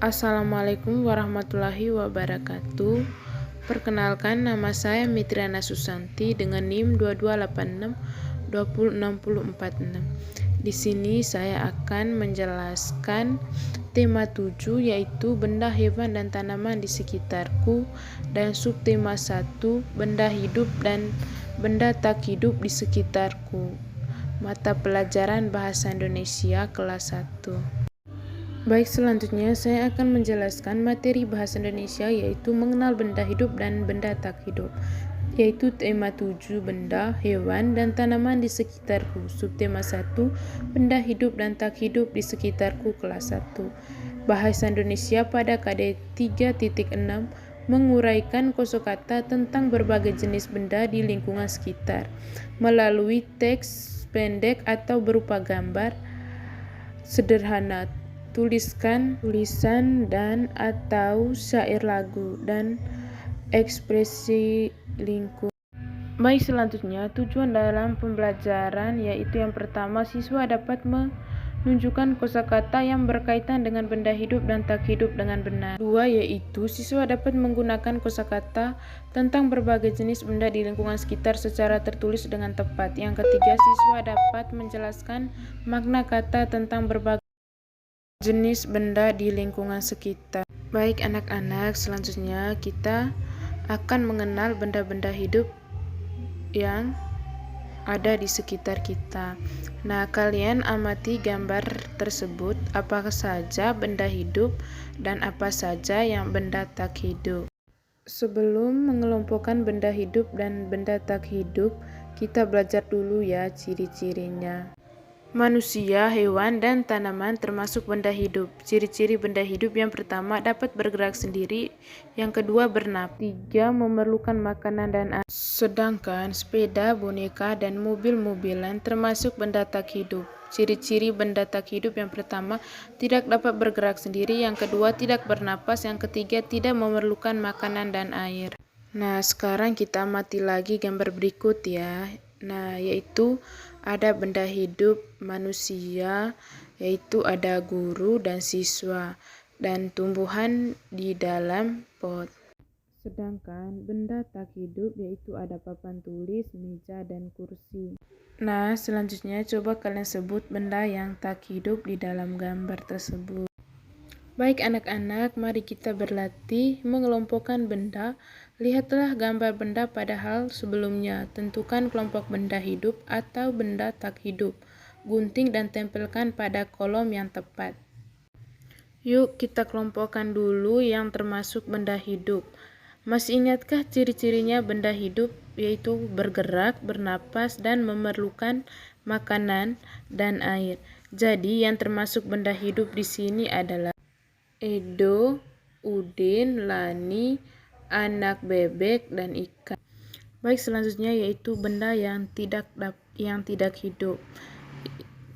Assalamualaikum warahmatullahi wabarakatuh. Perkenalkan, nama saya Mitriana Susanti dengan NIM 2286 Di sini saya akan menjelaskan tema 7 yaitu benda, hewan, dan tanaman di sekitarku, dan subtema 1 benda hidup dan benda tak hidup di sekitarku. Mata pelajaran Bahasa Indonesia kelas 1. Baik, selanjutnya saya akan menjelaskan materi bahasa Indonesia yaitu mengenal benda hidup dan benda tak hidup, yaitu tema 7 benda, hewan, dan tanaman di sekitarku. Subtema 1 benda hidup dan tak hidup di sekitarku kelas 1. Bahasa Indonesia pada KD 3.6 menguraikan kosakata tentang berbagai jenis benda di lingkungan sekitar melalui teks pendek atau berupa gambar sederhana, tulisan dan atau syair, lagu, dan ekspresi lingkungan. Baik, selanjutnya tujuan dalam pembelajaran yaitu yang pertama, siswa dapat menunjukkan kosakata yang berkaitan dengan benda hidup dan tak hidup dengan benar. Dua, yaitu siswa dapat menggunakan kosakata tentang berbagai jenis benda di lingkungan sekitar secara tertulis dengan tepat. Yang ketiga, siswa dapat menjelaskan makna kata tentang berbagai jenis benda di lingkungan sekitar. Baik anak-anak, selanjutnya kita akan mengenal benda-benda hidup yang ada di sekitar kita. Nah, kalian amati gambar tersebut, apa saja benda hidup dan apa saja yang benda tak hidup. Sebelum mengelompokkan benda hidup dan benda tak hidup, kita belajar dulu ya ciri-cirinya. Manusia, hewan, dan tanaman termasuk benda hidup. Ciri-ciri benda hidup yang pertama, dapat bergerak sendiri. Yang kedua, bernapas. Tiga, memerlukan makanan dan air. Sedangkan sepeda, boneka, dan mobil-mobilan termasuk benda tak hidup. Ciri-ciri benda tak hidup yang pertama, tidak dapat bergerak sendiri. Yang kedua, tidak bernapas. Yang ketiga, tidak memerlukan makanan dan air. Nah, sekarang kita amati lagi gambar berikut ya. Nah, yaitu ada benda hidup manusia, yaitu ada guru dan siswa, dan tumbuhan di dalam pot. Sedangkan benda tak hidup yaitu ada papan tulis, meja, dan kursi. Nah, selanjutnya coba kalian sebut benda yang tak hidup di dalam gambar tersebut. Baik anak-anak, mari kita berlatih mengelompokkan benda. Lihatlah gambar benda pada hal sebelumnya. Tentukan kelompok benda hidup atau benda tak hidup. Gunting dan tempelkan pada kolom yang tepat. Yuk kita kelompokkan dulu yang termasuk benda hidup. Masih ingatkah ciri-cirinya benda hidup? Yaitu bergerak, bernapas, dan memerlukan makanan dan air. Jadi yang termasuk benda hidup di sini adalah Edo, Udin, Lani, anak bebek, dan ikan. Baik, selanjutnya yaitu benda yang tidak hidup.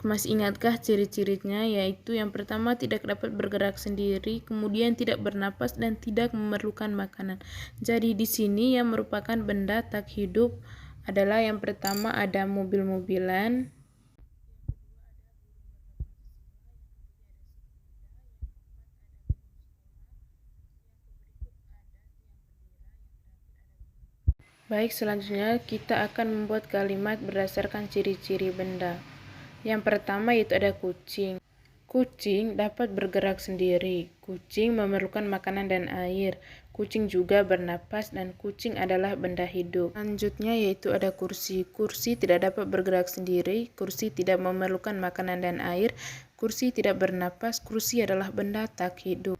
Masih ingatkah ciri-cirinya? Yaitu yang pertama, tidak dapat bergerak sendiri, kemudian tidak bernapas dan tidak memerlukan makanan. Jadi di sini yang merupakan benda tak hidup adalah yang pertama ada mobil-mobilan, Baik, selanjutnya kita akan membuat kalimat berdasarkan ciri-ciri benda. Yang pertama yaitu ada kucing. Kucing dapat bergerak sendiri. Kucing memerlukan makanan dan air. Kucing juga bernapas dan kucing adalah benda hidup. Selanjutnya yaitu ada kursi. Kursi tidak dapat bergerak sendiri. Kursi tidak memerlukan makanan dan air. Kursi tidak bernapas. Kursi adalah benda tak hidup.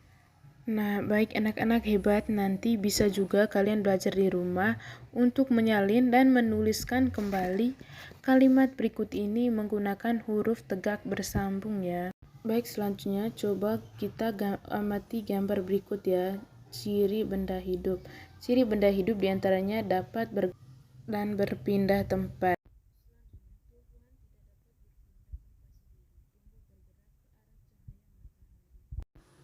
Nah, baik anak-anak hebat, nanti bisa juga kalian belajar di rumah untuk menyalin dan menuliskan kembali kalimat berikut ini menggunakan huruf tegak bersambung ya. Baik, selanjutnya coba kita amati gambar berikut ya. Ciri benda hidup. Ciri benda hidup diantaranya dapat dan berpindah tempat.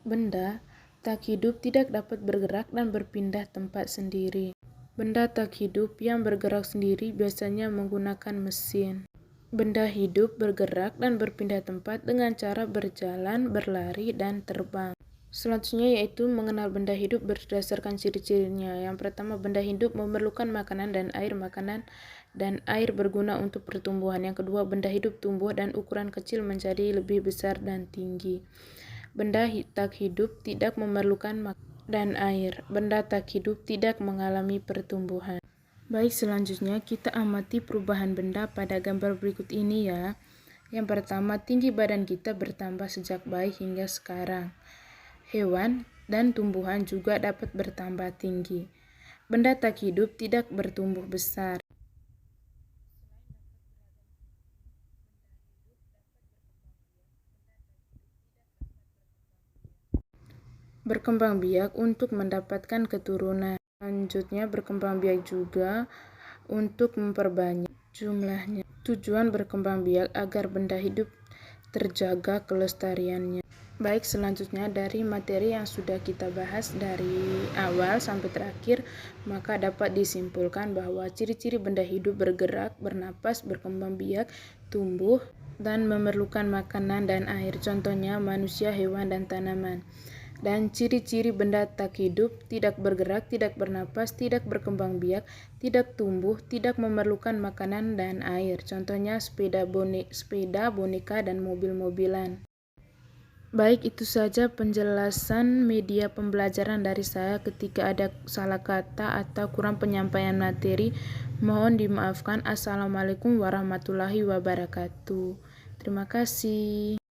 Benda tak hidup tidak dapat bergerak dan berpindah tempat sendiri. Benda tak hidup yang bergerak sendiri biasanya menggunakan mesin. Benda hidup bergerak dan berpindah tempat dengan cara berjalan, berlari, dan terbang. Selanjutnya yaitu mengenal benda hidup berdasarkan ciri-cirinya. Yang pertama, benda hidup memerlukan makanan dan air. Makanan dan air berguna untuk pertumbuhan. Yang kedua, benda hidup tumbuh dan ukuran kecil menjadi lebih besar dan tinggi. Benda tak hidup tidak memerlukan makanan dan air. Benda tak hidup tidak mengalami pertumbuhan. Baik, selanjutnya kita amati perubahan benda pada gambar berikut ini ya. Yang pertama, tinggi badan kita bertambah sejak bayi hingga sekarang. Hewan dan tumbuhan juga dapat bertambah tinggi. Benda tak hidup tidak bertumbuh besar. Berkembang biak untuk mendapatkan keturunan. Selanjutnya, berkembang biak juga untuk memperbanyak jumlahnya. Tujuan berkembang biak agar benda hidup terjaga kelestariannya. Baik, selanjutnya dari materi yang sudah kita bahas dari awal sampai terakhir, maka dapat disimpulkan bahwa ciri-ciri benda hidup bergerak, bernapas, berkembang biak, tumbuh, dan memerlukan makanan dan air. Contohnya manusia, hewan, dan tanaman. Dan ciri-ciri benda tak hidup, tidak bergerak, tidak bernapas, tidak berkembang biak, tidak tumbuh, tidak memerlukan makanan dan air. Contohnya sepeda, boneka, dan mobil-mobilan. Baik, itu saja penjelasan media pembelajaran dari saya. Ketika ada salah kata atau kurang penyampaian materi, mohon dimaafkan. Assalamualaikum warahmatullahi wabarakatuh. Terima kasih.